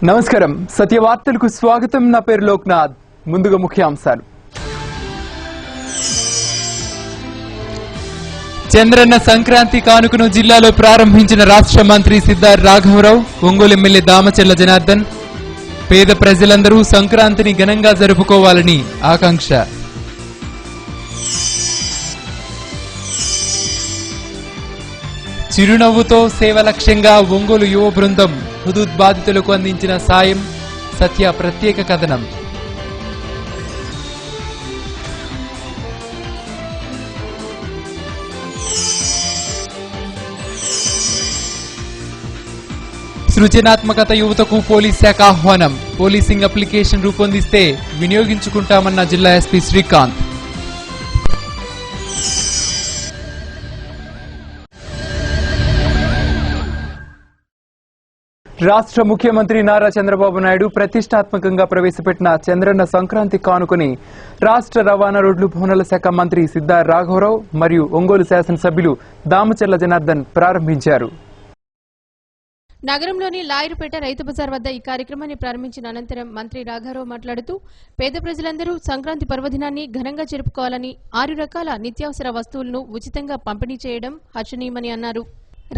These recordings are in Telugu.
నమస్కారం సత్యవార్తలకు స్వాగతం నా పేరు లోక్నాథ్ ముందుగా ముఖ్యాంశాలు చంద్రన్న సంక్రాంతి కానుకను జిల్లాలో ప్రారంభించిన రాష్ట్ర మంత్రి సిద్ధార్ రాఘవరావు ఒంగోలు ఎమ్మెల్యే దామచర్ల జనార్దన్ పేద ప్రజలందరూ సంక్రాంతిని ఘనంగా జరుపుకోవాలని ఆకాంక్ష చిరునవ్వుతో సేవ లక్ష్యంగా ఒంగోలు యువ బృందం హుదూద్ బాధితులకు అందించిన సాయం సత్య ప్రత్యేక కథనం సృజనాత్మకత యువతకు పోలీస్ శాఖ ఆహ్వానం పోలీసింగ్ అప్లికేషన్ రూపొందిస్తే వినియోగించుకుంటామన్న జిల్లా ఎస్పీ శ్రీకాంత్ రాష్ట్ర ముఖ్యమంత్రి నారా చంద్రబాబు నాయుడు ప్రతిష్టాత్మకంగా ప్రవేశపెట్టిన చంద్రన్న సంక్రాంతి కానుకని రాష్ట్ర రవాణా రోడ్లు భవనాల శాఖ మంత్రి సిద్ధార్ రాఘవరావు మరియు ఒంగోలు శాసనసభ్యులు దామచర్ల జనార్దన్ ప్రారంభించారు. నగరంలోని లాయరుపేట రైతు బజార్ వద్ద ఈ కార్యక్రమాన్ని ప్రారంభించిన అనంతరం మంత్రి రాఘవరావు మాట్లాడుతూ పేద ప్రజలందరూ సంక్రాంతి పర్వదినాన్ని ఘనంగా జరుపుకోవాలని 6 రకాల నిత్యావసర వస్తువులను ఉచితంగా పంపిణీ చేయడం హర్షణీయమని అన్నారు.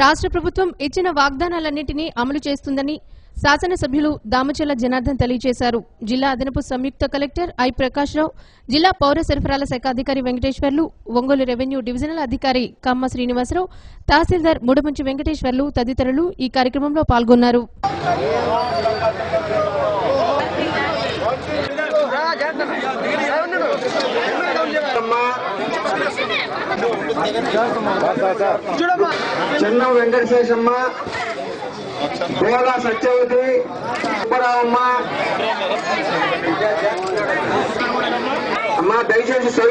రాష్ట్ర ప్రభుత్వం ఇచ్చిన వాగ్దానాలన్నింటినీ అమలు చేస్తుందని శాసనసభ్యులు దామచర్ల జనార్దన్ తెలియజేశారు. జిల్లా అదనపు సంయుక్త కలెక్టర్ ఐ ప్రకాశ్రావు, జిల్లా పౌర సరఫరాల శాఖ అధికారి వెంకటేశ్వర్లు, ఒంగోలు రెవెన్యూ డివిజనల్ అధికారి కమ్మ శ్రీనివాసరావు, తహసీల్దార్ ముడమంచి వెంకటేశ్వర్లు తదితరులు ఈ కార్యక్రమంలో పాల్గొన్నారు. చెన్న వెంకటేశమ్మ, గోలా సత్యవతి, సుబ్బరావమ్మ అమ్మ దయచేసి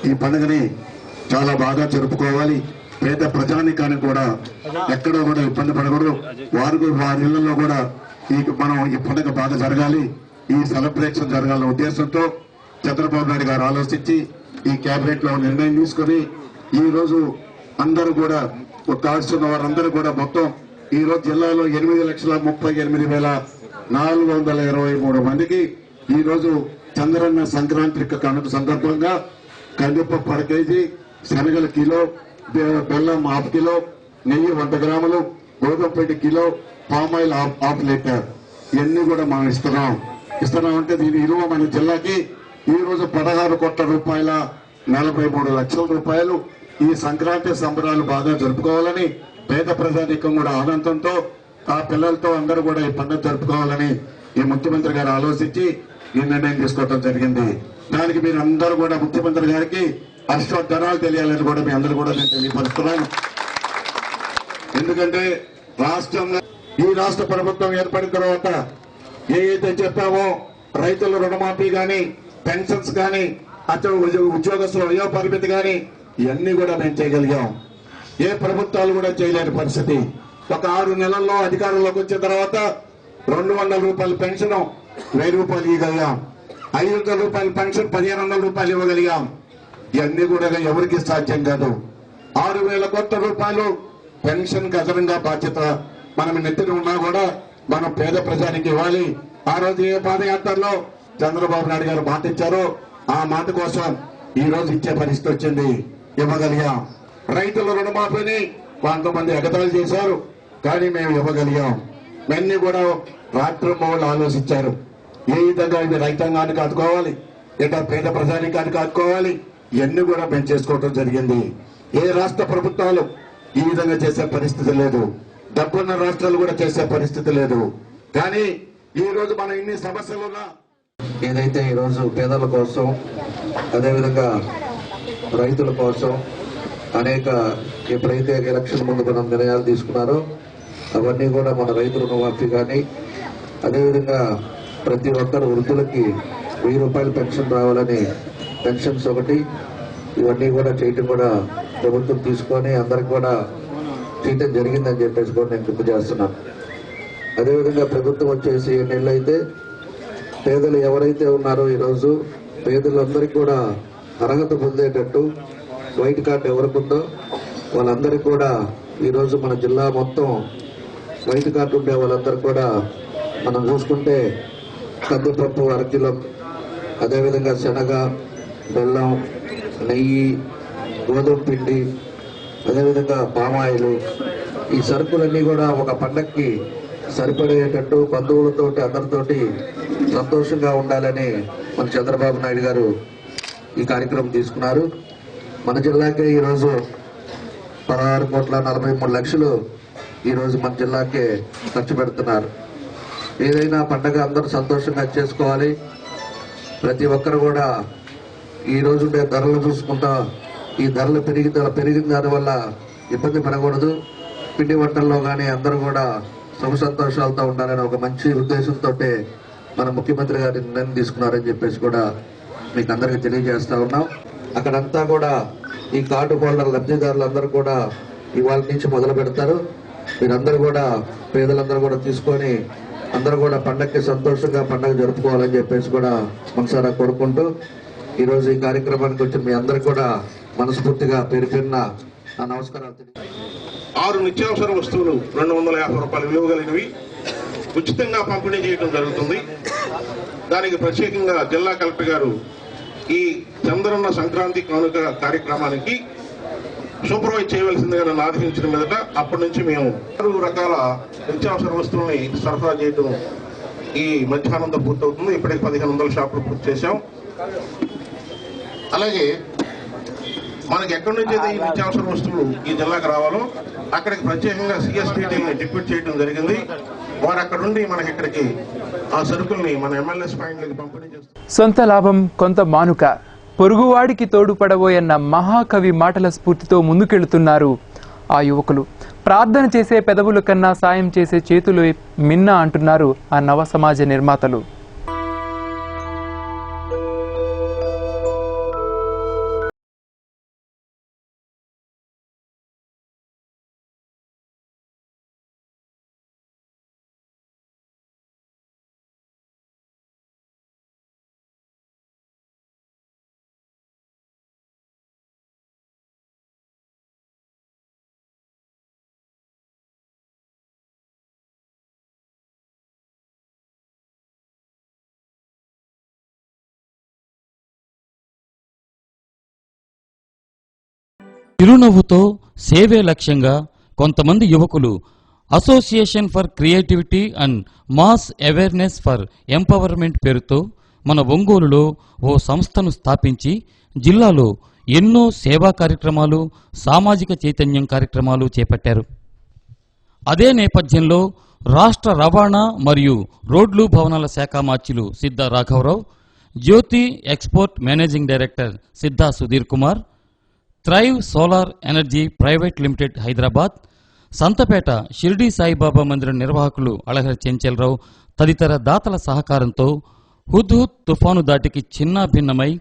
ఈ పండుగని చాలా బాగా జరుపుకోవాలి. పేద ప్రజానికానికి కూడా ఎక్కడో కూడా ఇబ్బంది పడకూడదు. వారి ఇళ్లలో కూడా మనం ఈ పండుగ బాగా జరగాలి, ఈ సెలబ్రేషన్ జరగాలన్న ఉద్దేశంతో చంద్రబాబు నాయుడు గారు ఆలోచించి ఈ కేబినెట్ లో నిర్ణయం తీసుకుని ఈ రోజు అందరూ కూడా కాల్చున్న వారందరూ కూడా మొత్తం ఈ రోజు జిల్లాలో 8,38,423 మందికి ఈ రోజు చంద్రన్న సంక్రాంతి కానుక సందర్భంగా కందిపప్పు 1 కేజీ, శనగలు కిలో, బెల్లం 1/2 కిలో, నెయ్యి 100 గ్రాములు, గోధుమ పిండి కిలో, పామాయిల్ 1/2 లీటర్ ఇవన్నీ కూడా మనం ఇస్తున్నామంటే దీని విలువ మన జిల్లాకి ఈ రోజు 16 కోట్ల రూపాయల 43 లక్షల రూపాయలు. ఈ సంక్రాంతి సంబరాలు బాగా జరుపుకోవాలని పేద ప్రజానీకం కూడా ఆనందంతో ఆ పిల్లలతో అందరూ కూడా ఈ పండుగ జరుపుకోవాలని ఈ ముఖ్యమంత్రి గారు ఆలోచించి ఈ నిర్ణయం తీసుకోవడం జరిగింది. దానికి మీరు అందరూ కూడా ముఖ్యమంత్రి గారికి అశ్వద్ధనాలు తెలియాలని కూడా మీ అందరూ కూడా నేను తెలియపరుస్తున్నాను. ఎందుకంటే రాష్ట్రంలో ఈ రాష్ట్ర ప్రభుత్వం ఏర్పడిన తర్వాత ఏదైతే చెప్పామో రైతుల రుణమాఫీ గాని, పెన్షన్స్ గాని, ఉద్యోగస్తుల వయో పరిమితి గాని ఇవన్నీ కూడా మేము చేయగలిగాం. ఏ ప్రభుత్వాలు కూడా చేయలేని పరిస్థితి. ఒక 6 నెలల్లో అధికారంలోకి వచ్చిన తర్వాత 200 రూపాయల పెన్షన్ 1000 రూపాయలు ఇవ్వగలిగాం. 500 రూపాయల పెన్షన్ 1500 రూపాయలు ఇవ్వగలిగాం. ఇవన్నీ కూడా ఎవరికి సాధ్యం కాదు. 6000 కోట్ల రూపాయలు పెన్షన్ కి అదనంగా బాధ్యత మనం నెత్తిన ఉన్నా కూడా మనం పేద ప్రజానికి ఇవ్వాలి. ఆ రోజు ఏ పాదయాత్రలో చంద్రబాబు నాయుడు గారు మాట ఇచ్చారో ఆ మాట కోసం ఈ రోజు ఇచ్చే పరిస్థితి వచ్చింది, ఇవ్వగలిగాం. రైతుల రుణమాఫీని కొంతమంది ఎగతాళి చేశారు, కానీ మేము ఇవ్వగలిగాం. ఇవన్నీ కూడా రాష్ట్ర వాళ్ళు ఆలోచించారు. ఏ విధంగా ఇది రైతాంగానికి ఆదుకోవాలి, ఇట్లా పేద ప్రజానికానికి ఆదుకోవాలి, ఇవన్నీ కూడా మేము చేసుకోవడం జరిగింది. ఏ రాష్ట్ర ప్రభుత్వాలు ఈ విధంగా చేసే పరిస్థితి లేదు. డబ్బున్న రాష్ట్రాలు కూడా చేసే పరిస్థితి లేదు. కానీ ఈ రోజు మనం ఇన్ని సమస్యలున్నా ఏదైతే ఈరోజు పేదల కోసం అదేవిధంగా రైతుల కోసం అనేక ఎప్పుడైతే ఎలక్షన్ ముందు మనం నిర్ణయాలు తీసుకున్నారో అవన్నీ కూడా మన రైతు రుణమాఫీ కానీ, అదేవిధంగా ప్రతి ఒక్కరు వృద్ధులకి 1000 రూపాయల పెన్షన్ రావాలని పెన్షన్స్ ఒకటి, ఇవన్నీ కూడా చేయటం కూడా ప్రభుత్వం తీసుకొని అందరికి కూడా చేయటం జరిగిందని చెప్పేసి కూడా నేను గుర్తు చేస్తున్నాను. అదేవిధంగా ప్రభుత్వం వచ్చేసి ఎన్నేళ్ళైతే పేదలు ఎవరైతే ఉన్నారో ఈరోజు పేదలందరికీ కూడా అర్హత పొందేటట్టు వైట్ కార్డు ఎవరికి ఉందో వాళ్ళందరికీ కూడా ఈరోజు మన జిల్లా మొత్తం వైట్ కార్డు ఉండే వాళ్ళందరూ కూడా మనం చూసుకుంటే కందిపప్పు అరకిలో, అదేవిధంగా శనగ, బెల్లం, నెయ్యి, గోధుమ పిండి, అదేవిధంగా పామాయిలు, ఈ సరుకులన్నీ కూడా ఒక పండక్కి సరిపడేటట్టు బంధువులతోటి అందరితోటి సంతోషంగా ఉండాలని మన చంద్రబాబు నాయుడు గారు ఈ కార్యక్రమం తీసుకున్నారు. మన జిల్లాకే ఈరోజు 16,43,00,000 ఈరోజు మన జిల్లాకే ఖర్చు పెడుతున్నారు. ఏదైనా పండగ అందరూ సంతోషంగా చేసుకోవాలి. ప్రతి ఒక్కరు కూడా ఈ రోజు ధరలు చూసుకుంటా ఈ ధరలు పెరిగిన దానివల్ల ఇబ్బంది పడకూడదు. పిండి వంటల్లో కానీ అందరూ కూడా సుఖ సంతోషాలతో ఉండాలని ఒక మంచి ఉద్దేశంతో మన ముఖ్యమంత్రి గారు నిర్ణయం తీసుకున్నారని చెప్పేసి కూడా మీకు అందరికీ తెలియజేస్తా ఉన్నాం. అక్కడంతా కూడా ఈ కార్డు హోల్డర్ లబ్ధిదారులందరూ కూడా ఇవాళ నుంచి మొదలు పెడతారు. మీరందరూ కూడా పేదలందరూ కూడా తీసుకొని అందరూ కూడా పండగకి సంతోషంగా పండగ జరుపుకోవాలని చెప్పేసి కూడా మనసారా కోరుకుంటూ ఈరోజు ఈ కార్యక్రమానికి వచ్చిన మీ అందరికీ కూడా మనస్ఫూర్తిగా పేరు పేరున నా నమస్కారాలు తెలియజేస్తాను. 6 నిత్యావసర వస్తువులు 250 రూపాయల విలువ కలిగినవి ఉచితంగా పంపిణీ చేయడం జరుగుతుంది. దానికి ప్రత్యేకంగా జిల్లా కలెక్టర్ గారు ఈ చంద్రన్న సంక్రాంతి కానుక కార్యక్రమానికి సూపర్వైజ్ చేయవలసిందిగా నన్ను ఆదేశించిన మీదట అప్పటి నుంచి మేము 6 రకాల నిత్యావసర వస్తువుల్ని సరఫరా చేయడం ఈ మధ్యాహ్నంతో పూర్తవుతుంది. ఇప్పటికి 1500 షాపులు పూర్తి చేశాం. అలాగే మనకి ఎక్కడి నుంచి అయితే ఈ నిత్యావసర వస్తువులు ఈ జిల్లాకు రావాలో అక్కడికి ప్రత్యేకంగా సిఎస్టీటీని డిప్యూట్ చేయడం జరిగింది. వారు అక్కడ నుండి మనకి ఇక్కడికి ఆ సరుకుల్ని మన ఎమ్మెల్యేస్ పాయింట్లకి పంపిణీ చేస్తారు. సొంత లాభం కొంత మానుక, పొరుగువాడికి తోడుపడబోయన్న మహాకవి మాటల స్ఫూర్తితో ముందుకెళ్తున్నారు ఆ యువకులు. ప్రార్థన చేసే పెదవుల కన్నా సాయం చేసే చేతులు మిన్న అంటున్నారు ఆ నవ సమాజ నిర్మాతలు. చిరునవ్వుతో సేవే లక్ష్యంగా కొంతమంది యువకులు association for creativity and mass awareness for empowerment పేరుతో మన ఒంగోలులో ఓ సంస్థను స్థాపించి జిల్లాలో ఎన్నో సేవా కార్యక్రమాలు, సామాజిక చైతన్యం కార్యక్రమాలు చేపట్టారు. అదే నేపథ్యంలో రాష్ట్ర రవాణా మరియు రోడ్లు భవనాల శాఖ మార్చిలు సిద్ధా రాఘవరావు, Jyothi export managing director Siddha Sudheer Kumar, thrive solar energy private limited Hyderabad, Santhapeta Shirdi Saibaba మందిరం నిర్వాహకులు అళహరి చెంచల్రావు తదితర దాతల సహకారంతో హుద్హుద్ తుఫాను దాటికి చిన్నాభిన్నమై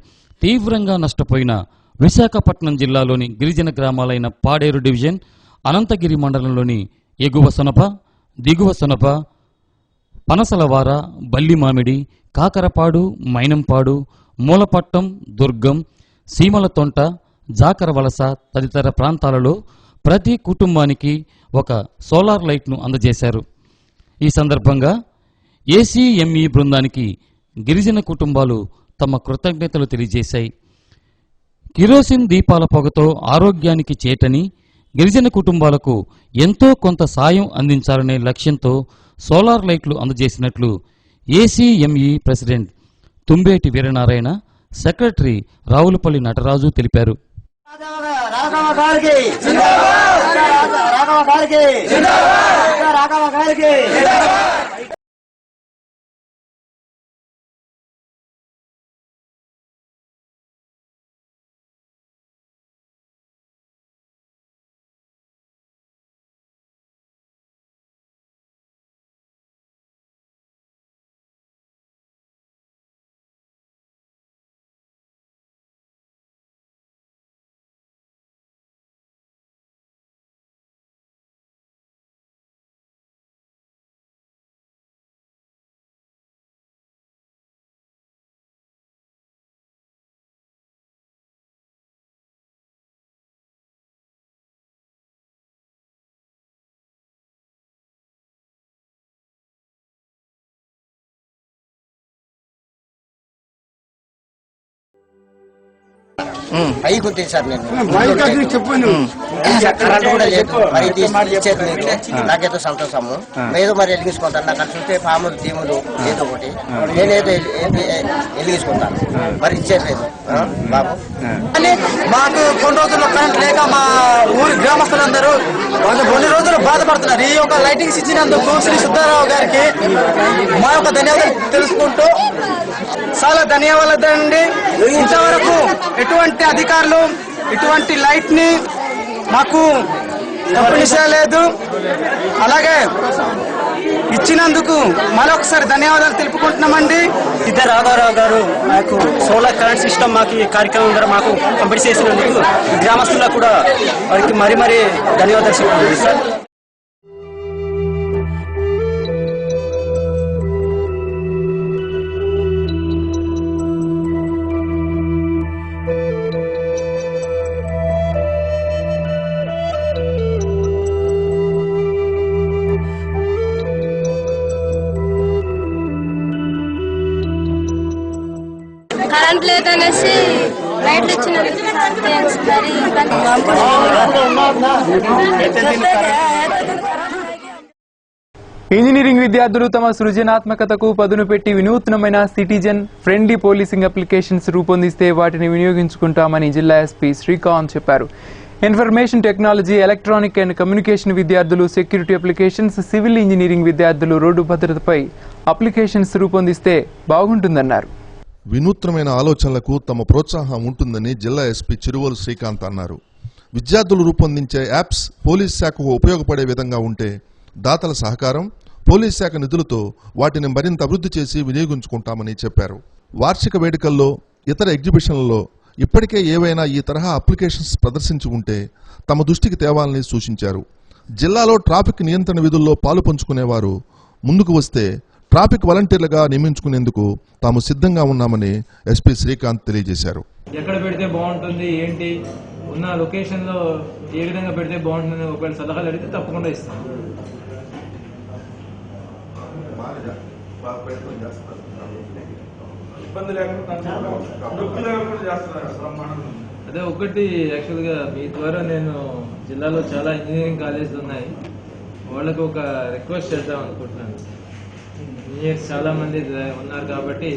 తీవ్రంగా నష్టపోయిన విశాఖపట్నం జిల్లాలోని గిరిజన గ్రామాలైన పాడేరు డివిజన్, అనంతగిరి మండలంలోని ఎగువ సొనప, దిగువ సొనప, పనసలవార, బల్లిమామిడి, కాకరపాడు, మైనంపాడు, మూలపట్టం, దుర్గం, సీమలతొంట, జాకరవలస తదితర ప్రాంతాలలో ప్రతి కుటుంబానికి ఒక సోలార్ లైట్ను అందజేశారు. ఈ సందర్భంగా ఏసీఎంఈ బృందానికి గిరిజన కుటుంబాలు తమ కృతజ్ఞతలు తెలియజేశాయి. కిరోసిన్ దీపాల పొగతో ఆరోగ్యానికి చేటని గిరిజన కుటుంబాలకు ఎంతో కొంత సాయం అందించాలనే లక్ష్యంతో సోలార్ లైట్లు అందజేసినట్లు ACME president Tumbeti Veeranarayana, secretary Ravulapalli Nataraju తెలిపారు. రాఘవ గారికి పై గుర్తి సార్ నేను కరెంట్ కూడా లేదు, మరి ఇచ్చేది లేదు. నాకేదో సంతోషము, ఏదో మరి వెలిగించుకుంటాను. నాకు అక్కడ చూస్తే పాములు తీములు ఏదో ఒకటి నేనేదో వెలిగించుకుంటాను, మరి ఇచ్చేది లేదు బాబు. మాకు కొన్ని రోజుల్లో కరెంట్ లేక మా ఊరి గ్రామస్తులందరూ కొన్ని రోజులు బాధపడుతున్నారు. ఈ యొక్క లైటింగ్స్ ఇచ్చినందుకు శ్రీ సుబ్బారావు గారికి మా యొక్క ధన్యవాదాలు తెలుసుకుంటూ చాలా ధన్యవాదాలండి. ఇంతవరకు ఎటువంటి అధికారులు ఇటువంటి లైట్ ని మాకు పంపించలేదు. అలాగే ఇచ్చినందుకు మరొకసారి ధన్యవాదాలు తెలుపుకుంటున్నామండి. సిద్ధా రాఘవరావు గారు మాకు సోలార్ కరెంట్ సిస్టమ్ మాకు ఈ కార్యక్రమం ద్వారా మాకు పంపిణీ చేసినందుకు గ్రామస్తులకు కూడా వారికి మరీ ధన్యవాదాలు చెప్తున్నాను సార్. కరెంట్ లేదనేసి లైట్లు ఇచ్చినందుకు ఇంజనీరింగ్ విద్యార్థులు తమ సృజనాత్మకతకు పదును పెట్టి వినూత్నమైన సిటిజన్ ఫ్రెండ్లీ పోలీసింగ్ అప్లికేషన్స్ రూపొందిస్తే వాటిని వినియోగించుకుంటామని జిల్లా ఎస్పీ శ్రీకాంత్ చెప్పారు. Information technology, electronic and communication విద్యార్థులు సెక్యూరిటీ అప్లికేషన్స్, సివిల్ ఇంజనీరింగ్ విద్యార్థులు రోడ్డు భద్రతపై అప్లికేషన్స్ రూపొందిస్తే బాగుంటుందన్నారు. వినూత్నమైన ఆలోచనలకు తమ ప్రోత్సాహం ఉంటుందని జిల్లా ఎస్పీ చిరువోలు శ్రీకాంత్ అన్నారు. విద్యార్థులు రూపొందించే యాప్స్ పోలీస్ శాఖకు ఉపయోగపడే విధంగా ఉంటే దాతల సహకారం, పోలీస్ శాఖ నిధులతో వాటిని మరింత అభివృద్ధి చేసి వినియోగించుకుంటామని చెప్పారు. వార్షిక వేడుకల్లో, ఇతర ఎగ్జిబిషన్లలో ఇప్పటికే ఏవైనా ఈ తరహా అప్లికేషన్స్ ప్రదర్శించి ఉంటే తమ దృష్టికి తేవాలని సూచించారు. జిల్లాలో ట్రాఫిక్ నియంత్రణ విధుల్లో పాలు పంచుకునేవారు ముందుకు వస్తే ట్రాఫిక్ వాలంటీర్లుగా నియమించుకునేందుకు తాము సిద్ధంగా ఉన్నామని ఎస్పీ శ్రీకాంత్ తెలియజేశారు. ఎక్కడ పెడితే బాగుంటుంది, ఏంటి ఉన్న లొకేషన్ లో ఏ విధంగా పెడితే బాగుంటుంది ఒకవేళ సలహాలు అడిగితే తప్పకుండా ఇస్తాం. అదే ఒకటి యాక్చువల్ గా మీ ద్వారా నేను జిల్లాలో చాలా ఇంజనీరింగ్ కాలేజీలు ఉన్నాయి, వాళ్ళకు ఒక రిక్వెస్ట్ చేద్దాం అనుకుంటున్నాను. ఇంజనీర్స్ చాలా మంది ఉన్నారు కాబట్టి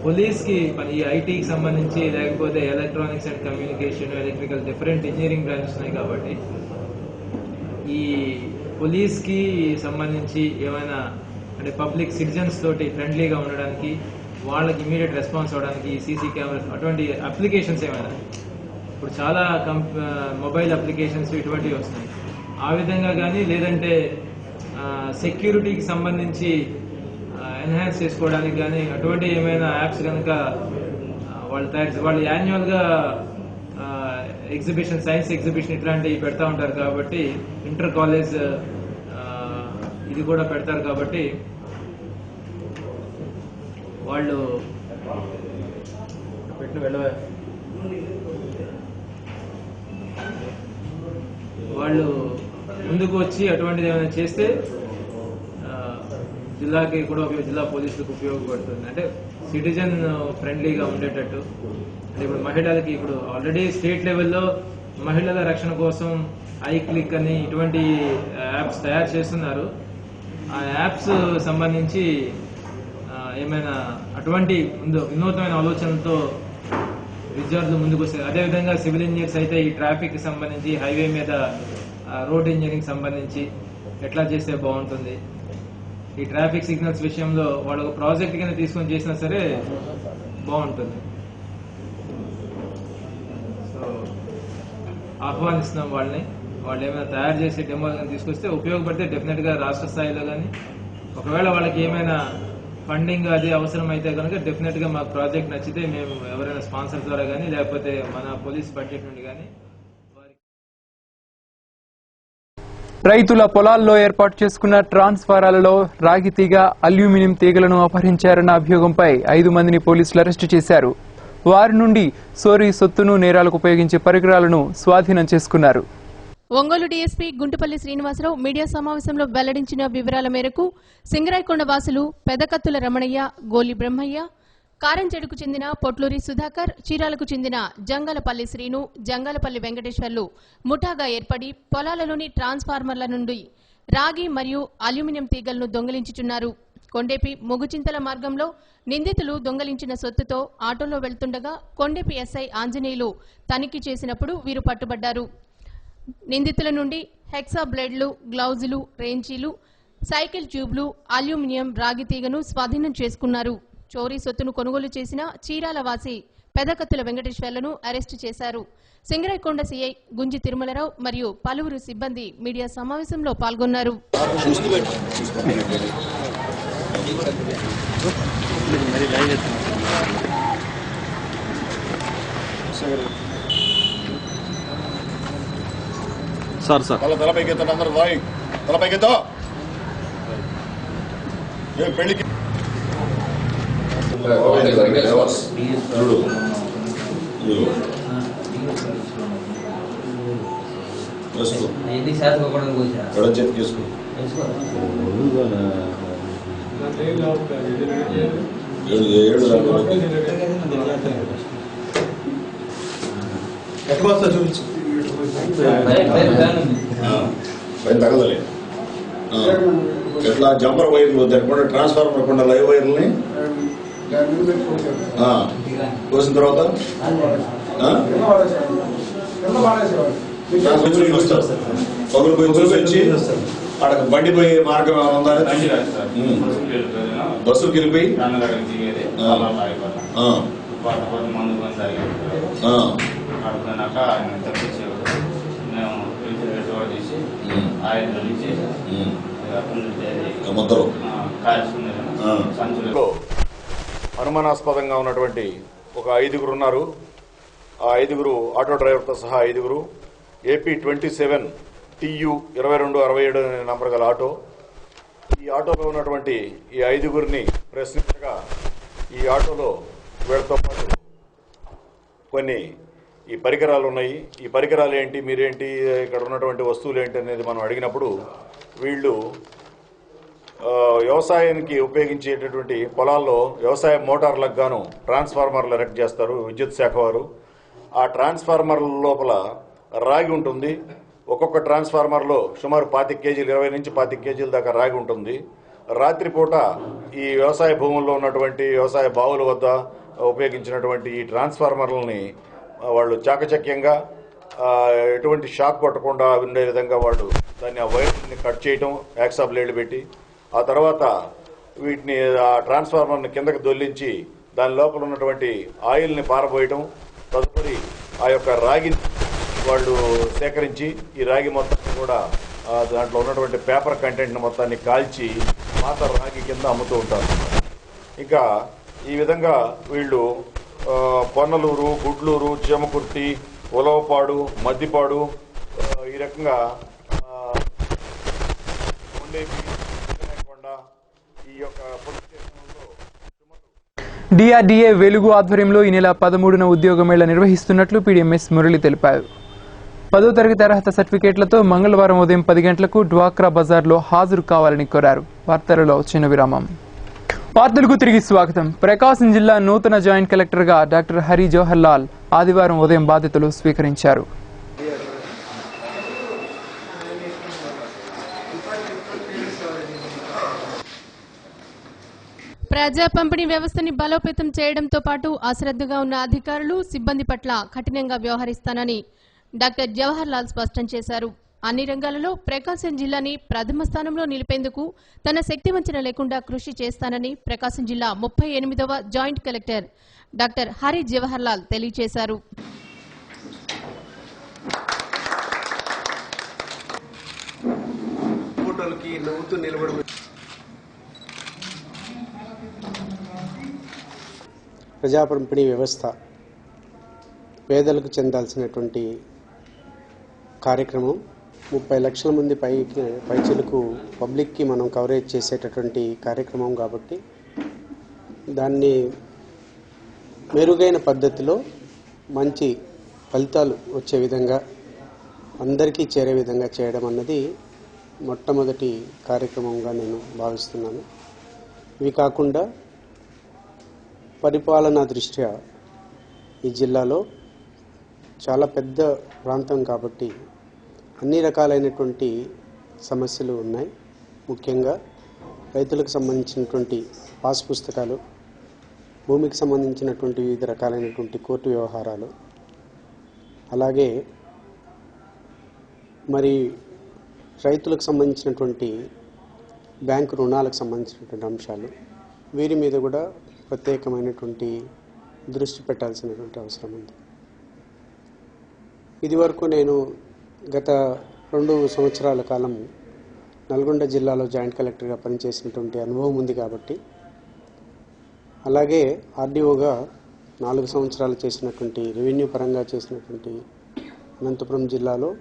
పోలీస్ కి ఈ ఐటీకి సంబంధించి లేకపోతే electronics and communication, electrical different engineering branches ఉన్నాయి కాబట్టి ఈ పోలీస్ కి సంబంధించి ఏమైనా అంటే పబ్లిక్ సిటిజన్స్ తోటి ఫ్రెండ్లీగా ఉండడానికి, వాళ్ళకి ఇమీడియట్ రెస్పాన్స్ అవడానికి సీసీ కెమెరాస్ అటువంటి అప్లికేషన్స్ ఏమైనా ఇప్పుడు చాలా మొబైల్ అప్లికేషన్స్ ఇటువంటివి వస్తున్నాయి, ఆ విధంగా కానీ లేదంటే సెక్యూరిటీకి సంబంధించి ఎన్హాన్స్ చేసుకోవడానికి కానీ అటువంటి ఏమైనా యాప్స్ కనుక వాళ్ళు యాన్యువల్గా ఎగ్జిబిషన్, సైన్స్ ఎగ్జిబిషన్ ఇట్లాంటివి పెడతా ఉంటారు కాబట్టి ఇంటర్ కాలేజ్ ఇది కూడా పెడతారు కాబట్టి వాళ్ళు వాళ్ళు ముందుకు వచ్చి అటువంటిది ఏమైనా చేస్తే జిల్లాకి కూడా జిల్లా పోలీసులకు ఉపయోగపడుతుంది. అంటే సిటిజన్ ఫ్రెండ్లీగా ఉండేటట్టు. అంటే ఇప్పుడు మహిళలకి ఇప్పుడు ఆల్రెడీ స్టేట్ లెవెల్లో మహిళల రక్షణ కోసం ఐక్లిక్ అని ఇటువంటి యాప్స్ తయారు చేస్తున్నారు. ఆ యాప్స్ సంబంధించి ఏమైనా అటువంటి వినూత్నమైన ఆలోచనలతో విద్యార్థులు ముందుకు వస్తారు. అదేవిధంగా సివిల్ ఇంజనీర్స్ అయితే ఈ ట్రాఫిక్ సంబంధించి, హైవే మీద రోడ్ ఇంజనీరింగ్ సంబంధించి ఎట్లా చేస్తే బాగుంటుంది, ఈ ట్రాఫిక్ సిగ్నల్స్ విషయంలో వాళ్ళు ఒక ప్రాజెక్ట్ కింద తీసుకొని చేసినా సరే బాగుంటుంది. సో ఆహ్వానిస్తున్నాం వాళ్ళని. వాళ్ళు ఏమైనా తయారు చేసి డెమో తీసుకొస్తే ఉపయోగపడితే డెఫినెట్ గా రాష్ట్ర స్థాయిలో కానీ, ఒకవేళ వాళ్ళకి ఏమైనా ఫండింగ్ అది అవసరం అయితే కనుక డెఫినెట్ గా మాకు ప్రాజెక్ట్ నచ్చితే మేము ఎవరైనా స్పాన్సర్ ద్వారా కానీ లేకపోతే మన పోలీస్ బడ్జెట్ నుండి కానీ. రైతుల పొలాల్లో ఏర్పాటు చేసుకున్న ట్రాన్స్ఫారాలలో రాగి తీగ, అల్యూమినియం తీగలను అపహరించారన్న అభియోగంపై 5 మందిని పోలీసులు అరెస్టు చేశారు. వారి నుండి సోరీ సొత్తును నేరాలకు ఉపయోగించే పరికరాలను స్వాధీనం చేసుకున్నారు. ఒంగోలు డీఎస్పీ గుంటుపల్లి శ్రీనివాసరావు మీడియా సమావేశంలో వెల్లడించిన వివరాల మేరకు సింగరాయకొండ వాసులు పెదకత్తుల రమణయ్య, గోలి బ్రహ్మయ్య, కారంచెడుకు చెందిన పొట్లూరి సుధాకర్, చీరాలకు చెందిన జంగలపల్లి శ్రీను, జంగలపల్లి వెంకటేశ్వర్లు ముఠాగా ఏర్పడి పొలాలలోని ట్రాన్స్ఫార్మర్ల నుండి రాగి మరియు అల్యూమినియం తీగలను దొంగిలించుచున్నారు. కొండేపి ముగుచింతల మార్గంలో నిందితులు దొంగలించిన సొత్తుతో ఆటోలో వెళ్తుండగా కొండేపి ఎస్ఐ ఆంజనేయులు తనిఖీ చేసినప్పుడు వీరు పట్టుబడ్డారు. నిందితుల నుండి హెక్సా బ్లేడ్లు, గ్లౌజులు, రేంచీలు, సైకిల్ ట్యూబ్లు, అల్యూమినియం రాగి తీగను స్వాధీనం చేసుకున్నారు. చోరీ సొత్తును కొనుగోలు చేసిన చీరాల వాసి పెదకత్తుల వెంకటేశ్వర్లను అరెస్టు చేశారు. సింగరైకొండ సీఐ గుంజి తిరుమలరావు మరియు పలువురు సిబ్బంది మీడియా సమావేశంలో పాల్గొన్నారు. పెళ్లికి చూపించు తగలలే ఎట్లా జంపర్ వైర్లు దానికుండా ట్రాన్స్ఫార్మర్ కుండా లైవ్ వైర్లని కోసిన తర్వాత పగులు వచ్చి అక్కడ బండి పోయే మార్గం ఉందా? బస్సుకి వెళ్ళిపోయి అనుమానాస్పదంగా ఉన్నటువంటి ఒక 5 ఉన్నారు. ఆ 5 ఆటో డ్రైవర్తో సహా 5 AP 27 TU 2267 అనే నంబర్ గల ఆటో. ఈ ఆటోలో ఉన్నటువంటి ఈ 5 ప్రశ్నించగా ఈ ఆటోలో వీళ్ళతో పాటు కొన్ని ఈ పరికరాలు ఉన్నాయి. ఈ పరికరాలు ఏంటి, మీరేంటి, ఇక్కడ ఉన్నటువంటి వస్తువులు ఏంటి అనేది మనం అడిగినప్పుడు వీళ్ళు వ్యవసాయానికి ఉపయోగించేటటువంటి పొలాల్లో వ్యవసాయ మోటార్లకు గాను ట్రాన్స్ఫార్మర్లు ఎరెక్ట్ చేస్తారు విద్యుత్ శాఖ వారు. ఆ ట్రాన్స్ఫార్మర్ల లోపల రాగి ఉంటుంది. ఒక్కొక్క ట్రాన్స్ఫార్మర్లో సుమారు 25 కేజీలు 20 నుంచి 25 కేజీల దాకా రాగి ఉంటుంది. రాత్రిపూట ఈ వ్యవసాయ భూముల్లో ఉన్నటువంటి వ్యవసాయ బావుల వద్ద ఉపయోగించినటువంటి ఈ ట్రాన్స్ఫార్మర్లని వాళ్ళు చాకచక్యంగా ఎటువంటి షాక్ కొట్టకుండా ఉండే విధంగా వాళ్ళు దాన్ని ఆ వైర్ని కట్ చేయటం యాక్సా బ్లేడ్ పెట్టి, ఆ తర్వాత వీటిని ఆ ట్రాన్స్ఫార్మర్ని కిందకి దొల్లించి దాని లోపల ఉన్నటువంటి ఆయిల్ని పారబోయటం, తదుపరి ఆ యొక్క రాగిని వాళ్ళు సేకరించి ఈ రాగి మొత్తాన్ని కూడా దాంట్లో ఉన్నటువంటి పేపర్ కంటెంట్ని మొత్తాన్ని కాల్చి పాత రాగి కింద అమ్ముతూ ఉంటారు. ఇంకా ఈ విధంగా వీళ్ళు పొన్నలూరు, గుడ్లూరు, చీమకుర్తి, ఉలవపాడు, మద్దిపాడు ఈ రకంగా ఈ యొక్క పోలీస్ స్టేషన్లో డిఆర్డీఏ వెలుగు ఆధ్వర్యంలో ఈ నెల 13న ఉద్యోగ మేళ నిర్వహిస్తున్నట్లు పీడీఎంఎస్ మురళి తెలిపారు. 10వ తరగతి అర్హత సర్టిఫికేట్లతో మంగళవారం ఉదయం 10 గంటలకు డ్వాక్రా బజార్లో హాజరు కావాలని కోరారు. వార్తలలో చిన్న విరామం. వార్తలకు తిరిగి స్వాగతం. ప్రకాశం జిల్లా నూతన జాయింట్ కలెక్టర్గా డాక్టర్ హరి జవహర్ లాల్ ఆదివారం ఉదయం బాధ్యతలు స్వీకరించారు. ప్రజా పంపిణీ వ్యవస్థని బలోపేతం చేయడంతో పాటు అశ్రద్ధగా ఉన్న అధికారులు, సిబ్బంది పట్ల కఠినంగా వ్యవహరిస్తానని డాక్టర్ జవహర్ లాల్ స్పష్టం చేశారు. అన్ని రంగాలలో ప్రకాశం జిల్లాని ప్రథమ స్థానంలో నిలిపేందుకు తన శక్తివంచన లేకుండా కృషి చేస్తానని ప్రకాశం జిల్లా 38వ joint collector doctor Hari Jawahar Lal తెలియజేశారు. ప్రజా పంపిణీ వ్యవస్థ పేదలకు చెందాల్సినటువంటి కార్యక్రమం. 30 లక్షల మంది పైచిలకు పబ్లిక్కి మనం కవరేజ్ చేసేటటువంటి కార్యక్రమం కాబట్టి దాన్ని మెరుగైన పద్ధతిలో మంచి ఫలితాలు వచ్చే విధంగా అందరికీ చేరే విధంగా చేయడం అన్నది మొట్టమొదటి కార్యక్రమంగా నేను భావిస్తున్నాను. ఇవి కాకుండా పరిపాలనా దృష్ట్యా ఈ జిల్లాలో చాలా పెద్ద ప్రాంతం కాబట్టి అన్ని రకాలైనటువంటి సమస్యలు ఉన్నాయి. ముఖ్యంగా రైతులకు సంబంధించినటువంటి పాస్ పుస్తకాలు, భూమికి సంబంధించినటువంటి వివిధ రకాలైనటువంటి కోర్టు వ్యవహారాలు, అలాగే మరి రైతులకు సంబంధించినటువంటి బ్యాంకు రుణాలకు సంబంధించినటువంటి అంశాలు, వీరి మీద కూడా ప్రత్యేకమైనటువంటి దృష్టి పెట్టాల్సినటువంటి అవసరం ఉంది. ఇదివరకు నేను గత 2 సంవత్సరాల కాలం నల్గొండ జిల్లాలో జాయింట్ కలెక్టర్గా పనిచేసినటువంటి అనుభవం ఉంది కాబట్టి, అలాగే ఆర్డీఓగా 4 సంవత్సరాలు చేసినటువంటి రెవెన్యూ పరంగా చేసినటువంటి అనంతపురం జిల్లాలో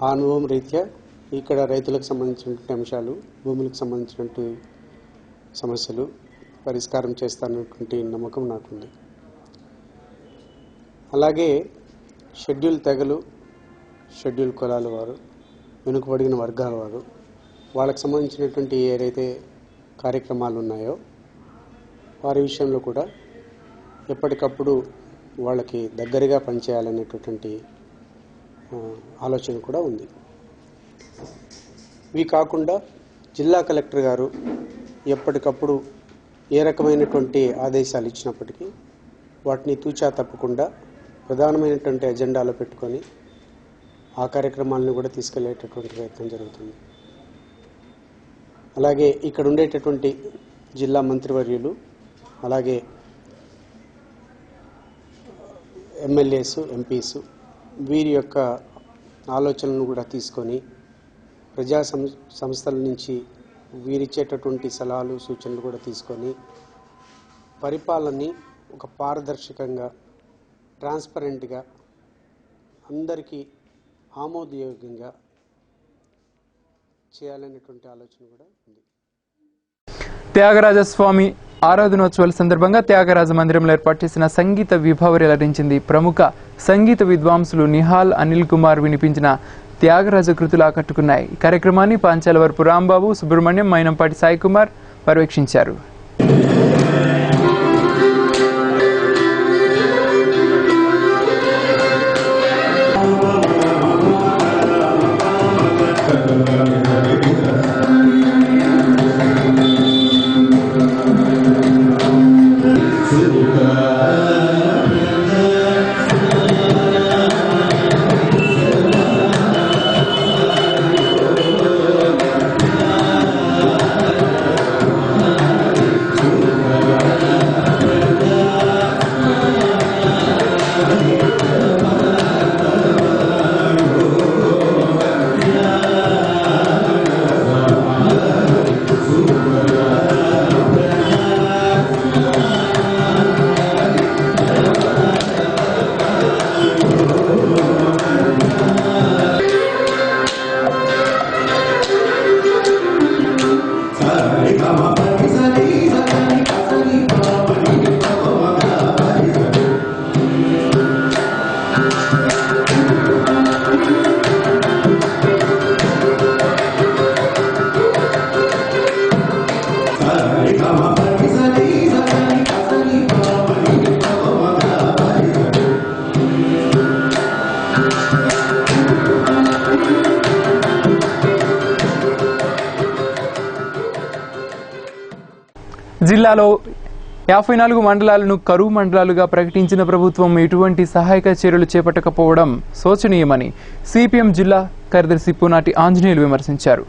ఆ అనుభవం రీత్యా ఇక్కడ రైతులకు సంబంధించినటువంటి అంశాలు, భూములకు సంబంధించినటువంటి సమస్యలు పరిష్కారం చేస్తానటువంటి నమ్మకం నాకుంది. అలాగే షెడ్యూల్ తెగలు, షెడ్యూల్ కులాల వారు, వెనుకబడిన వర్గాల వారు, వాళ్ళకు సంబంధించినటువంటి ఏదైతే కార్యక్రమాలు ఉన్నాయో వారి విషయంలో కూడా ఎప్పటికప్పుడు వాళ్ళకి దగ్గరగా పనిచేయాలనేటటువంటి ఆలోచన కూడా ఉంది. ఇవి కాకుండా జిల్లా కలెక్టర్ గారు ఎప్పటికప్పుడు ఏ రకమైనటువంటి ఆదేశాలు ఇచ్చినప్పటికీ వాటిని తూచా తప్పకుండా ప్రధానమైనటువంటి ఎజెండాలో పెట్టుకొని ఆ కార్యక్రమాలను కూడా తీసుకెళ్లేటటువంటి ప్రయత్నం జరుగుతుంది. అలాగే ఇక్కడ ఉండేటటువంటి జిల్లా మంత్రివర్యులు, అలాగే ఎమ్మెల్యేస్, ఎంపీస్, వీరి యొక్క ఆలోచనలను కూడా తీసుకొని ప్రజా సంస్థల నుంచి వీరిచ్చేటటువంటి సలహాలు, సూచనలు కూడా తీసుకొని పరిపాలనని ఒక పారదర్శకంగా, ట్రాన్స్పరెంట్గా, అందరికీ ఆమోదయోగ్యంగా చేయాలనేటువంటి ఆలోచన కూడా ఉంది. త్యాగరాజస్వామి ఆరాధనోత్సవాల సందర్భంగా త్యాగరాజ మందిరంలో ఏర్పాటు చేసిన సంగీత విభావరి అలరించింది. ప్రముఖ సంగీత విద్వాంసులు నిహాల్, అనిల్ కుమార్ వినిపించిన త్యాగరాజ కృతులు ఆకట్టుకున్నాయి. ఈ కార్యక్రమాన్ని పాంచాలవరపు రాంబాబు, సుబ్రహ్మణ్యం, మైనంపాటి సాయి కుమార్ పర్యవేక్షించారు. జిల్లాలో 54 మండలాలను కరువు మండలాలుగా ప్రకటించిన ప్రభుత్వం ఎటువంటి సహాయక చర్యలు చేపట్టకపోవడం శోచనీయమని సిపిఎం జిల్లా కార్యదర్శి పూనాటి ఆంజనేయులు విమర్శించారు.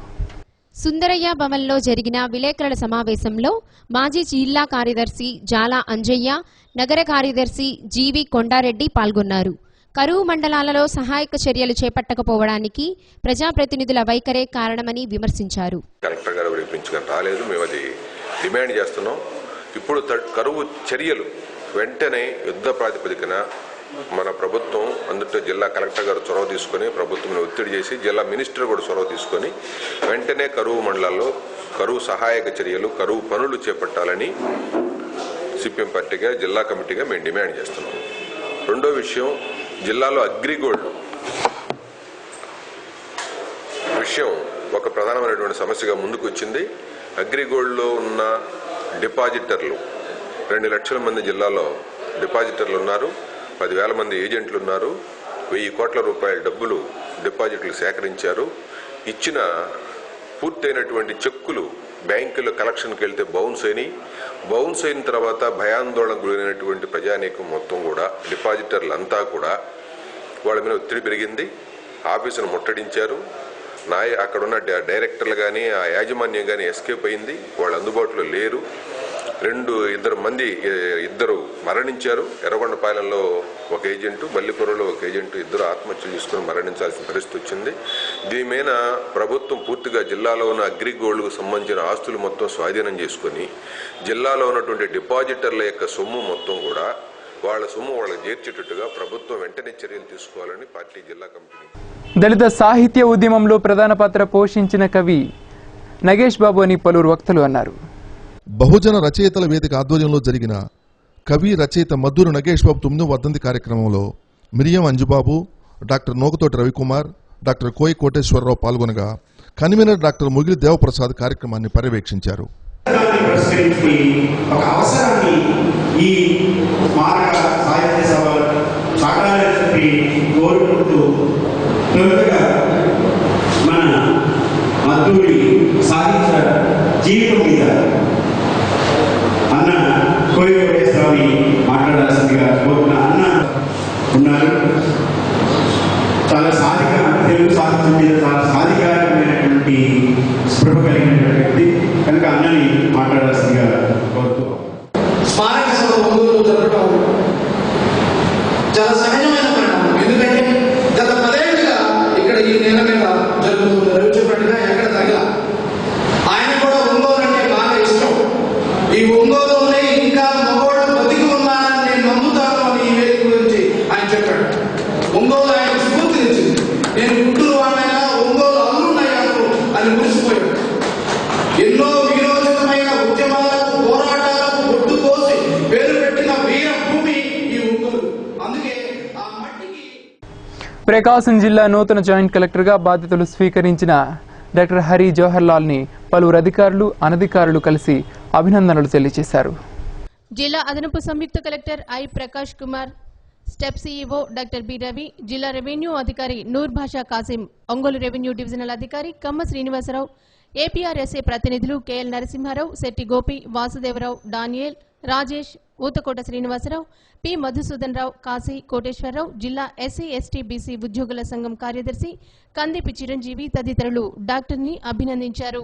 సుందరయ్య భవన్లో జరిగిన విలేకరుల సమావేశంలో మాజీ జిల్లా కార్యదర్శి జాలా అంజయ్య, నగర కార్యదర్శి జీవి కొండారెడ్డి పాల్గొన్నారు. కరువు మండలాలలో సహాయక చర్యలు చేపట్టకపోవడానికి ప్రజాప్రతినిధుల వైఖరే కారణమని విమర్శించారు. కలెక్టర్ గారు రాలేదు, మేము అది డిమాండ్ చేస్తున్నాం. ఇప్పుడు కరువు చర్యలు వెంటనే యుద్ధ ప్రాతిపదికన మన ప్రభుత్వం, అందులో జిల్లా కలెక్టర్ గారు చొరవ తీసుకొని ప్రభుత్వం ఒత్తిడి చేసి జిల్లా మినిస్టర్ కూడా చొరవ తీసుకొని వెంటనే కరువు మండలాల్లో కరువు సహాయక చర్యలు, కరువు పనులు చేపట్టాలని సిపిఎం పార్టీగా, జిల్లా కమిటీగా మేము డిమాండ్ చేస్తున్నాం. రెండో విషయం, జిల్లాలో అగ్రిగోల్డ్ విషయం ఒక ప్రధానమైనటువంటి సమస్యగా ముందుకు వచ్చింది. అగ్రిగోల్డ్లో ఉన్న డిపాజిటర్లు 2 లక్షల మంది జిల్లాలో డిపాజిటర్లు ఉన్నారు, 10,000 మంది ఏజెంట్లు ఉన్నారు, 1,000 కోట్ల రూపాయల డబ్బులు డిపాజిట్లు సేకరించారు. ఇచ్చిన పూర్తయినటువంటి చెక్కులు బ్యాంకులో కలెక్షన్కి వెళ్తే బౌన్స్ అయిన తర్వాత భయాందోళనకు గురైనటువంటి ప్రజానీకం మొత్తం కూడా డిపాజిటర్లంతా కూడా వాళ్ళ మీద ఒత్తిడి పెరిగింది. ఆఫీసును ముట్టడించారు. అక్కడ ఉన్న డైరెక్టర్లు కానీ ఆ యాజమాన్యం కానీ ఎస్కేప్ అయింది. వాళ్ళు అందుబాటులో లేరు. ఇద్దరు మరణించారు. ఎర్రగొండపాలెంలో ఒక ఏజెంటు, బల్లిపురంలో ఒక ఏజెంటు, ఇద్దరు ఆత్మహత్యలు చేసుకుని మరణించాల్సిన పరిస్థితి వచ్చింది. దీని మీద ప్రభుత్వం పూర్తిగా జిల్లాలో ఉన్న అగ్రిగోల్డ్కు సంబంధించిన ఆస్తులు మొత్తం స్వాధీనం చేసుకుని జిల్లాలో ఉన్నటువంటి డిపాజిటర్ల యొక్క సొమ్ము మొత్తం కూడా వాళ్ళ సొమ్ము వాళ్ళకి చేర్చేటట్టుగా ప్రభుత్వం వెంటనే చర్యలు తీసుకోవాలని పార్టీ జిల్లా కమిటీ. దళిత సాహిత్య ఉద్యమంలో ప్రధాన పాత్ర పోషించిన కవి నగేష్ బాబు అని పలువురు వక్తలు అన్నారు. బహుజన రచయితల వేదిక ఆధ్వర్యంలో జరిగిన కవి రచయిత మద్దూరు నగేష్ బాబు 9వ వర్ధంతి కార్యక్రమంలో మిరియం అంజుబాబు, డాక్టర్ నోకతోటి రవికుమార్, డాక్టర్ కోయి కోటేశ్వరరావు పాల్గొనగా కన్వీనర్ డాక్టర్ ముగిలి దేవప్రసాద్ కార్యక్రమాన్ని పర్యవేక్షించారు. జీవితం మీద అన్న కోయి కోటేశ్వరరావుని మాట్లాడాల్సిందిగా కోరుకున్న అన్న ఉన్నారు. చాలా తెలుగు సాహిత్యం మీద చాలా సాధికారమైనటువంటి స్పృహ కలిగినటువంటి వ్యక్తి కనుక అన్నని మాట్లాడాల్సిందిగా కోరుతూ స్మారక సభ ఒంగోలు జరగడం చాలా సహజమైన పరిణామం. ఎందుకంటే గత 10 ఏళ్లుగా ఇక్కడ ఈ నేల మీద జరుగుతుంది. రవి చెప్పినట్టుగా ఎక్కడ తగిల ఆయన కూడా ఒంగోలు అంటే బాగా ఇష్టం. ఈ ఒంగోలులోనే ఇంకా మగవాళ్ళు బతికి ఉన్నారని నేను నమ్ముతాను అని ఈ వేదిక గురించి ఆయన చెప్పాడు. ఒంగోలు ఆయన స్ఫూర్తినిచ్చింది. నేను గుంటూరు వాళ్ళైనా ఒంగోలు అల్లున్నాయాను అని మురిసిపోయాడు. ఎన్నో విరోచితమైన ఉద్యమాలకు, పోరాటాలకు ఒడ్డు కోసి పేరు పెట్టిన వీర భూమి ఈ ఒంగోలు. అందుకే ఆ మట్టికి. ప్రకాశం జిల్లా నూతన జాయింట్ కలెక్టర్గా బాధ్యతలు స్వీకరించిన డాక్టర్ హరి జవహర్ లాల్ ని పలువురు అధికారులు, అనధికారులు కలిసి అభినందనలు తెలియజేశారు. జిల్లా అదనపు సంయుక్త collector I Prakash Kumar, STEP CEO doctor B Ravi, జిల్లా రెవెన్యూ అధికారి నూర్ భాషా కాసిం, ఒంగోలు రెవెన్యూ డివిజనల్ అధికారి కమ్మ శ్రీనివాసరావు, ఏపీఆర్ఎస్ఏ ప్రతినిధులు KL Narasimharao, Shetty Gopi, Vasudevarao, Daniel, Rajesh, Oothakota Srinivasarao, P Madhusudan Rao, Kasi Koteswararao, జిల్లా ఎస్సీ ఎస్టీ బీసీ ఉద్యోగుల సంఘం కార్యదర్శి కందిపి చిరంజీవి తదితరులు డాక్టర్ని అభినందించారు.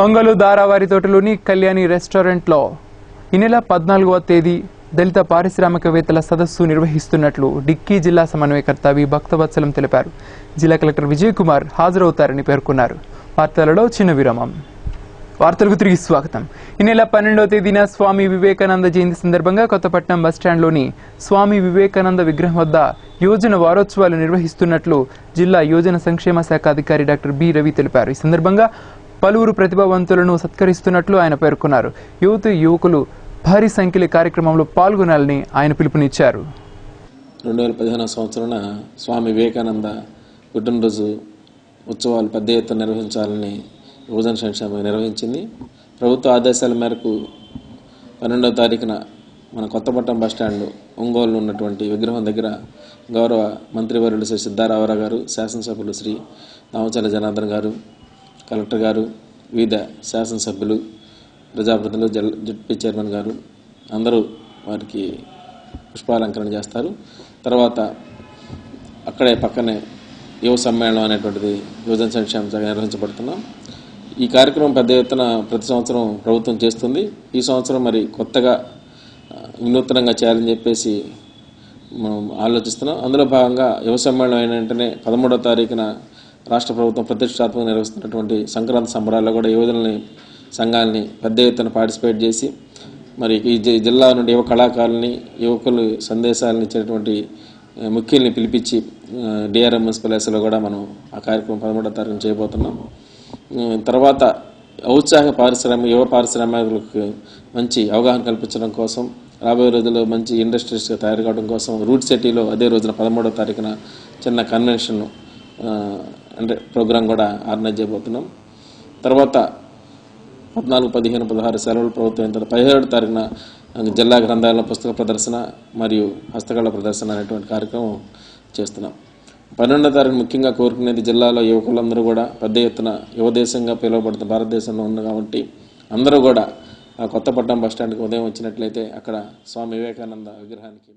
ఒంగోలు దారావారి తోటలోని కళ్యాణి రెస్టారెంట్లో ఈ నెల 14వ తేదీ దళిత పారిశ్రామికవేత్తల సదస్సు నిర్వహిస్తున్నట్లు డిక్కీ జిల్లా సమన్వయకర్త వి భక్తవత్సలం తెలిపారు. జిల్లా కలెక్టర్ విజయ్ కుమార్ హాజరవుతారని పేర్కొన్నారు. వార్తలలో చిన్న విరామం. వార్తలకు తిరిగి స్వాగతం. ఈ నెల 12వ తేదీన స్వామి వివేకానంద జయంతి సందర్భంగా కొత్తపట్నం బస్టాండ్లోని స్వామి వివేకానంద విగ్రహం వద్ద యోజన వారోత్సవాలు నిర్వహిస్తున్నట్లు జిల్లా యోజన సంక్షేమ శాఖ అధికారి డాక్టర్ బి రవి తెలిపారు. ఈ సందర్భంగా పలువురు ప్రతిభావంతులను సత్కరిస్తున్నట్లు ఆయన పేర్కొన్నారు. యువకులు భారీ సంఖ్యలో కార్యక్రమంలో పాల్గొనాలని ఆయన పిలుపునిచ్చారు. 2015 సంవత్సరాన స్వామి వివేకానంద పుట్టినరోజు ఉత్సవాలు పెద్ద ఎత్తున నిర్వహించాలని యువజన సంక్షేమం నిర్వహించింది. ప్రభుత్వ ఆదేశాల మేరకు 12వ తారీఖున మన కొత్తపట్నం బస్టాండ్ ఒంగోలు ఉన్నటువంటి విగ్రహం దగ్గర గౌరవ మంత్రివర్యులు శ్రీ సిద్ధారామరావు గారు, శాసనసభ్యులు శ్రీ దామచర్ల జనార్దన్ గారు, కలెక్టర్ గారు, వివిధ శాసనసభ్యులు, ప్రజాప్రతినిధులు, జడ్పీ చైర్మన్ గారు అందరూ వారికి పుష్పాలంకరణ చేస్తారు. తర్వాత అక్కడే పక్కనే యువ సమ్మేళనం అనేటువంటిది యువజన సంక్షేమ శాఖ నిర్వహించబడుతున్నాం. ఈ కార్యక్రమం పెద్ద ఎత్తున ప్రతి సంవత్సరం ప్రభుత్వం చేస్తుంది. ఈ సంవత్సరం మరి కొత్తగా వినూత్నంగా చేయాలని చెప్పేసి మనం ఆలోచిస్తున్నాం. అందులో భాగంగా యువ సమ్మేళనం అయిన వెంటనే 13వ తారీఖున రాష్ట్ర ప్రభుత్వం ప్రతిష్టాత్మకంగా నిర్వహిస్తున్నటువంటి సంక్రాంతి సంబరాల్లో కూడా యువజనల్ని సంఘాలని పెద్ద ఎత్తున పార్టిసిపేట్ చేసి మరి ఈ జిల్లా నుండి యువ కళాకారుల్ని, యువకులు సందేశాలను ఇచ్చేటువంటి ముఖ్యుల్ని పిలిపించి డిఆర్ఎం మున్సిపల్ ఎస్లో కూడా మనం ఆ కార్యక్రమం 13వ తారీఖున చేయబోతున్నాం. తర్వాత ఔత్సాహిక యువ పారిశ్రామికులకు మంచి అవగాహన కల్పించడం కోసం, రాబోయే రోజుల్లో మంచి ఇండస్ట్రీస్గా తయారు కావడం కోసం రూట్ సిటీలో అదే రోజున 13వ తారీఖున చిన్న కన్వెన్షన్ అంటే ప్రోగ్రాం కూడా ఆర్గనైజ్ చేయబోతున్నాం. తర్వాత 14, 15, 16 సెలవులు ప్రభుత్వం అయిన 17వ తారీఖున జిల్లా గ్రంథాలయ పుస్తక ప్రదర్శన మరియు హస్తకళ ప్రదర్శన అనేటువంటి కార్యక్రమం చేస్తున్నాం. 12వ తారీఖు ముఖ్యంగా కోరుకునేది జిల్లాలో యువకులందరూ కూడా పెద్ద ఎత్తున యువదేశంగా పిలువబడుతున్న భారతదేశంలో ఉంది కాబట్టి అందరూ కూడా కొత్తపట్నం బస్టాండ్కి ఉదయం వచ్చినట్లయితే అక్కడ స్వామి వివేకానంద విగ్రహానికి.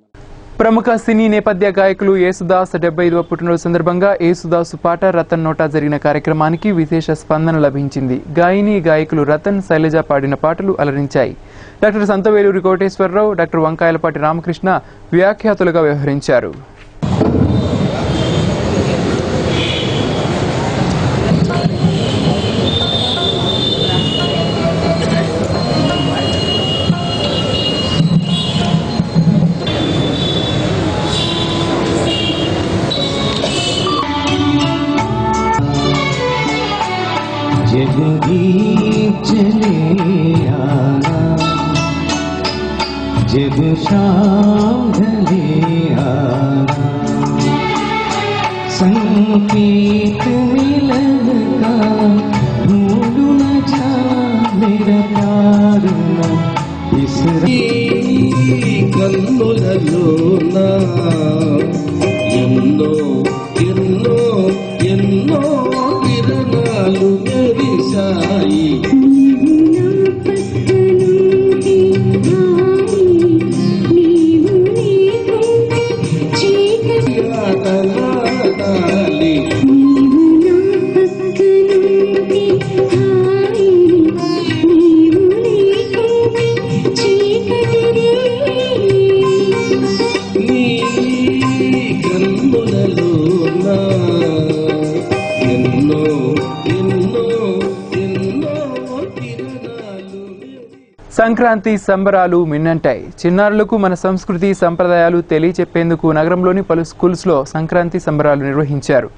ప్రముఖ సినీ నేపథ్య గాయకులు యేసుదాస్ 75వ పుట్టినరోజు సందర్భంగా యేసుదాస్ పాట రతన్ నోటా జరిగిన కార్యక్రమానికి విశేష స్పందన లభించింది. గాయని గాయకులు రతన్, శైలజ పాడిన పాటలు అలరించాయి. డాక్టర్ సంతవేలూరి కోటేశ్వరరావు, డాక్టర్ వంకాయలపాటి రామకృష్ణ వ్యాఖ్యాతలుగా వ్యవహరించారు. जब शाम ढले आना संकेत मिलन का भूल न जा मेरा प्यार न बिसरी కన్నులలోన ఎన్నో ఎన్నో ఎన్నో కిరణాలు మెరిశాయి. సంక్రాంతి సంబరాలు మిన్నంటాయి. చిన్నారులకు మన సంస్కృతి సంప్రదాయాలు తెలియచెప్పేందుకు నగరంలోని పలు స్కూల్స్లో సంక్రాంతి సంబరాలు నిర్వహించారు.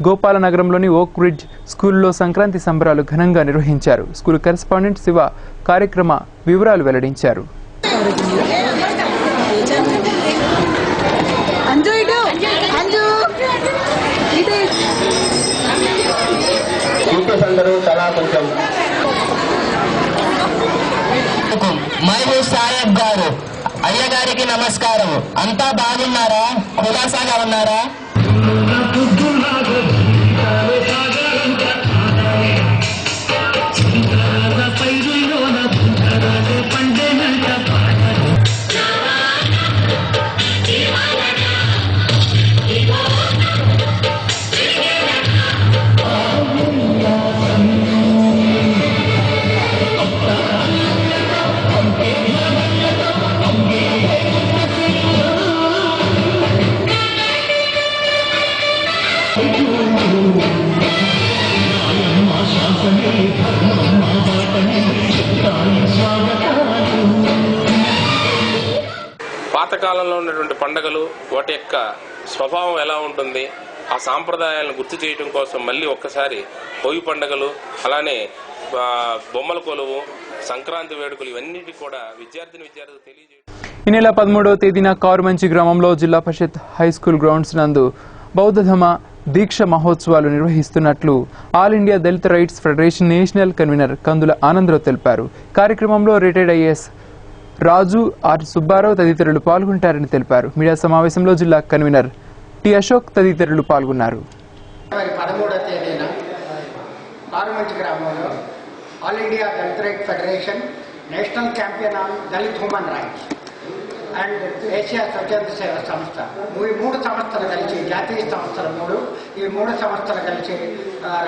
గోపాల నగరంలోని ఓక్ రిడ్జ్ స్కూల్లో సంక్రాంతి సంబరాలు ఘనంగా నిర్వహించారు. స్కూల్ కరెస్పాండెంట్ శివ కార్యక్రమ వివరాలు వెల్లడించారు. మహబూబ్ సాహెబ్ గారు, అయ్యగారికి నమస్కారం. అంతా బాగున్నారా? కులాసాగా ఉన్నారా? పాతకాలంలో ఉన్నటువంటి పండుగలు వాటి యొక్క స్వభావం ఎలా ఉంటుంది, ఆ సాంప్రదాయాలను గుర్తు చేయడం కోసం మళ్ళీ ఒక్కసారి భోగి పండుగలు, అలానే బొమ్మల కొలువు, సంక్రాంతి వేడుకలు ఇవన్నిటి కూడా విద్యార్థులకు తెలియజేయడం. ఈ నెల 13వ తేదీన కారుమంచి గ్రామంలో జిల్లా పరిషత్ హై స్కూల్ గ్రౌండ్స్ నందు బౌద్ధధమ దీక్ష మహోత్సవాలు నిర్వహిస్తున్నట్లు all India Dalit rights federation national convener Kandula Anandarao తెలిపారు. కార్యక్రమంలో retired IAS Raju, R Subbarao తదితరులు పాల్గొంటారని తెలిపారు. మీడియా సమావేశంలో జిల్లా కన్వీనర్ టి అశోక్ తదితరులు పాల్గొన్నారు. 13వ తేదీన కారుమంచి గ్రామంలో all India Dalit right federation national campaign on Dalit human rights and Asia స్వచ్ఛంద సేవ సంస్థ, ఈ 3 సంస్థలు కలిసి, జాతీయ సంస్థలు 3, ఈ 3 సంస్థలు కలిసి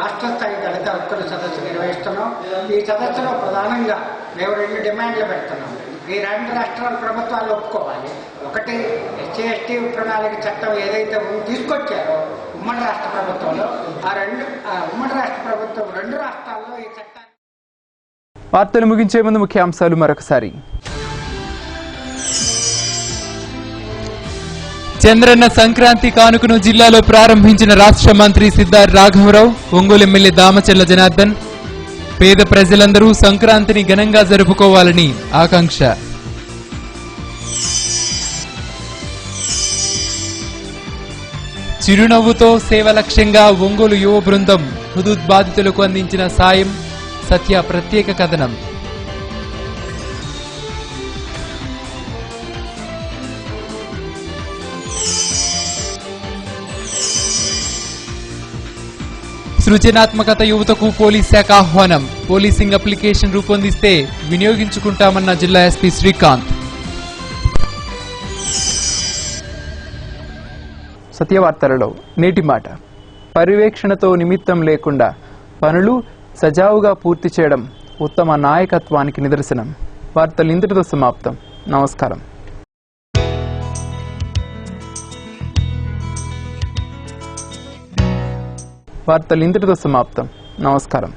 రాష్ట్ర స్థాయి దళిత హక్కుల సదస్సు నిర్వహిస్తున్నాం. ఈ సదస్సులో ప్రధానంగా మేము 2 డిమాండ్లు పెడుతున్నాం. ఈ 2 రాష్ట్రాల ప్రభుత్వాలు ఒప్పుకోవాలి. ఒకటి, ఎస్సీ ఎస్టీ ప్రణాళిక చట్టం ఏదైతే తీసుకొచ్చారో ఉమ్మడి రాష్ట్ర ప్రభుత్వంలో, ఉమ్మడి రాష్ట్ర ప్రభుత్వం 2 రాష్ట్రాల్లో ఈ చట్టాన్ని. వార్తలు ముగించే ముందు ముఖ్యాంశాలు మరొకసారి. చంద్రన్న సంక్రాంతి కానుకను జిల్లాలో ప్రారంభించిన రాష్ట్ర మంత్రి సిద్ధార్ రాఘవరావు, ఒంగోలు ఎమ్మెల్యే దామచర్ల జనార్దన్. పేద ప్రజలందరూ సంక్రాంతిని ఘనంగా జరుపుకోవాలని ఆకాంక్ష. చిరునవ్వుతో సేవ లక్ష్యంగా ఒంగోలు యువ బృందం హుదూద్ బాధితులకు అందించిన సాయం. సత్య ప్రత్యేక కథనం. సృజనాత్మకత యువతకు పోలీస్ శాఖ ఆహ్వానం. పోలీసింగ్ అప్లికేషన్ రూపొందిస్తే వినియోగించుకుంటామన్న జిల్లా ఎస్పీ శ్రీకాంత్. సత్యవార్తలలో నేటి మాట. పర్యవేక్షణతో నిమిత్తం లేకుండా పనులు సజావుగా పూర్తి చేయడం ఉత్తమ నాయకత్వానికి నిదర్శనం. వార్తలు ఇంతటితో సమాప్తం. నమస్కారం. వార్తలు ఇంతటితో సమాప్తం. నమస్కారం.